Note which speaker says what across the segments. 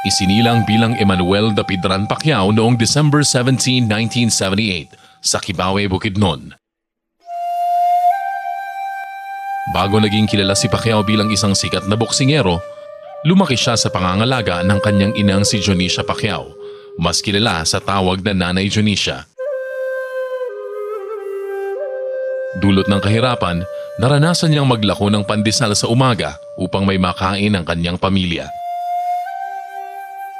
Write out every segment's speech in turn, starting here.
Speaker 1: Isinilang bilang Emmanuel Dapidran Pacquiao noong December 17, 1978 sa Kibawe, Bukidnon. Bago naging kilala si Pacquiao bilang isang sikat na boksingero, lumaki siya sa pangangalaga ng kanyang inang si Jonisha Pacquiao, mas kilala sa tawag na Nanay Jonisha. Dulot ng kahirapan, naranasan niyang maglako ng pandesal sa umaga upang may makain ang kanyang pamilya.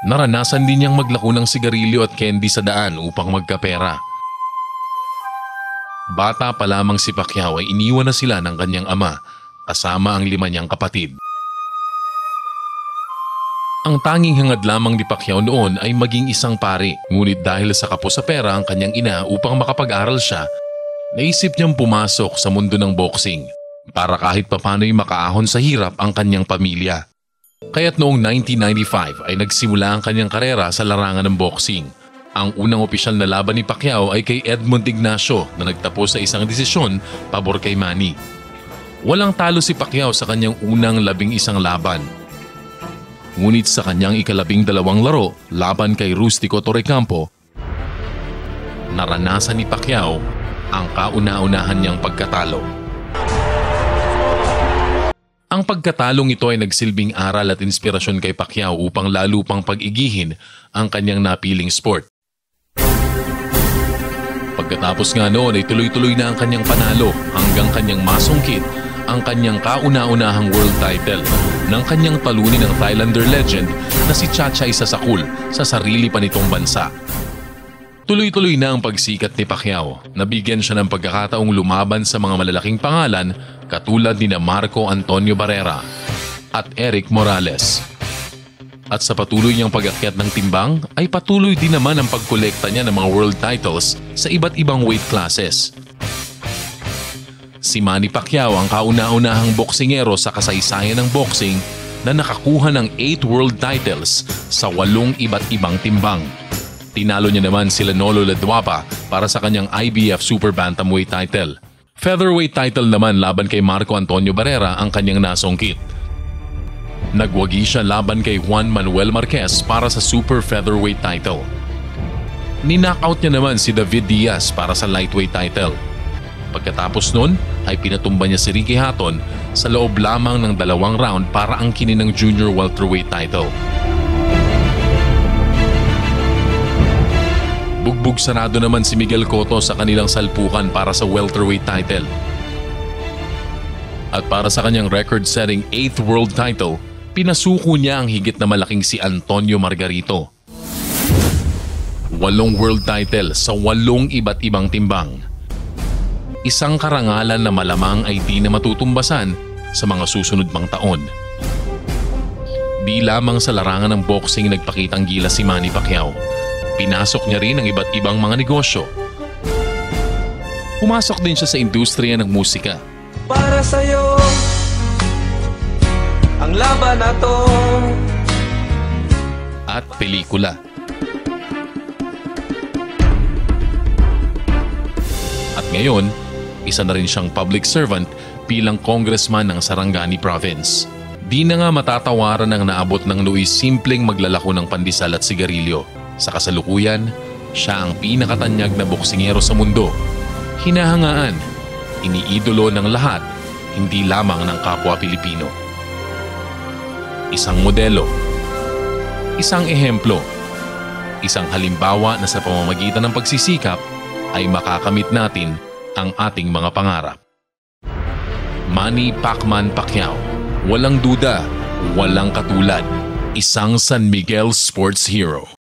Speaker 1: Naranasan din niyang maglako ng sigarilyo at candy sa daan upang magkapera. Bata pa lamang si Pacquiao ay iniwan na sila ng kanyang ama, kasama ang 5 niyang kapatid. Ang tanging hangad lamang ni Pacquiao noon ay maging isang pari, ngunit dahil sa kapos sa pera ang kanyang ina upang makapag-aral siya, naisip niyang pumasok sa mundo ng boxing para kahit papano'y makaahon sa hirap ang kanyang pamilya. Kaya't noong 1995 ay nagsimula ang kanyang karera sa larangan ng boxing. Ang unang opisyal na laban ni Pacquiao ay kay Edmund Ignacio na nagtapos sa isang desisyon pabor kay Manny. Walang talo si Pacquiao sa kanyang unang 11 laban. Ngunit sa kanyang ika-12 laro laban kay Rustico Torrecampo, naranasan ni Pacquiao ang kauna-unahan niyang pagkatalo. Ang pagkatalong ito ay nagsilbing aral at inspirasyon kay Pacquiao upang lalo pang pag-igihin ang kanyang napiling sport. Pagkatapos nga noon ay tuloy-tuloy na ang kanyang panalo hanggang kanyang masungkit ang kanyang kauna-unahang world title ng kanyang talunin ng Thailander legend na si Chachay Sasakul sa sarili pa nitong bansa. Tuloy-tuloy na ang pagsikat ni Pacquiao. Nabigyan siya ng pagkakataong lumaban sa mga malalaking pangalan katulad ni Marco Antonio Barrera at Eric Morales. At sa patuloy niyang pag-akyat ng timbang ay patuloy din naman ang pagkolekta niya ng mga world titles sa iba't ibang weight classes. Si Manny Pacquiao ang kauna-unahang boksingero sa kasaysayan ng boxing na nakakuha ng 8 world titles sa 8 iba't ibang timbang. Tinalo niya naman sila Nolo Laduapa para sa kanyang IBF Super Bantamweight title. Featherweight title naman laban kay Marco Antonio Barrera ang kanyang nasungkit. Nagwagi siya laban kay Juan Manuel Marquez para sa Super Featherweight title. Ninockout niya naman si David Diaz para sa lightweight title. Pagkatapos nun ay pinatumba niya si Ricky Hatton sa loob lamang ng 2 round para angkinin ng junior welterweight title. Bugbog sarado naman si Miguel Cotto sa kanilang salpukan para sa welterweight title. At para sa kanyang record-setting 8th world title, pinasuko niya ang higit na malaking si Antonio Margarito. 8 world title sa 8 iba't ibang timbang. Isang karangalan na malamang ay di na matutumbasan sa mga susunod pang taon. Di lamang sa larangan ng boxing nagpakitang gilas si Manny Pacquiao. Pinasok niya rin ang iba't ibang mga negosyo. Pumasok din siya sa industriya ng musika.
Speaker 2: Para sa'yo, ang laban na to.
Speaker 1: At pelikula. At ngayon, isa na rin siyang public servant bilang congressman ng Sarangani Province. Di na nga matatawaran ang naabot ng Luis simpleng maglalako ng pandesal at sigarilyo. Sa kasalukuyan, siya ang pinakatanyag na boksingero sa mundo. Hinahangaan, iniidolo ng lahat, hindi lamang ng kapwa Pilipino. Isang modelo, isang ehemplo, isang halimbawa na sa pamamagitan ng pagsisikap ay makakamit natin ang ating mga pangarap. Manny Pacman Pacquiao, walang duda, walang katulad, isang San Miguel sports hero.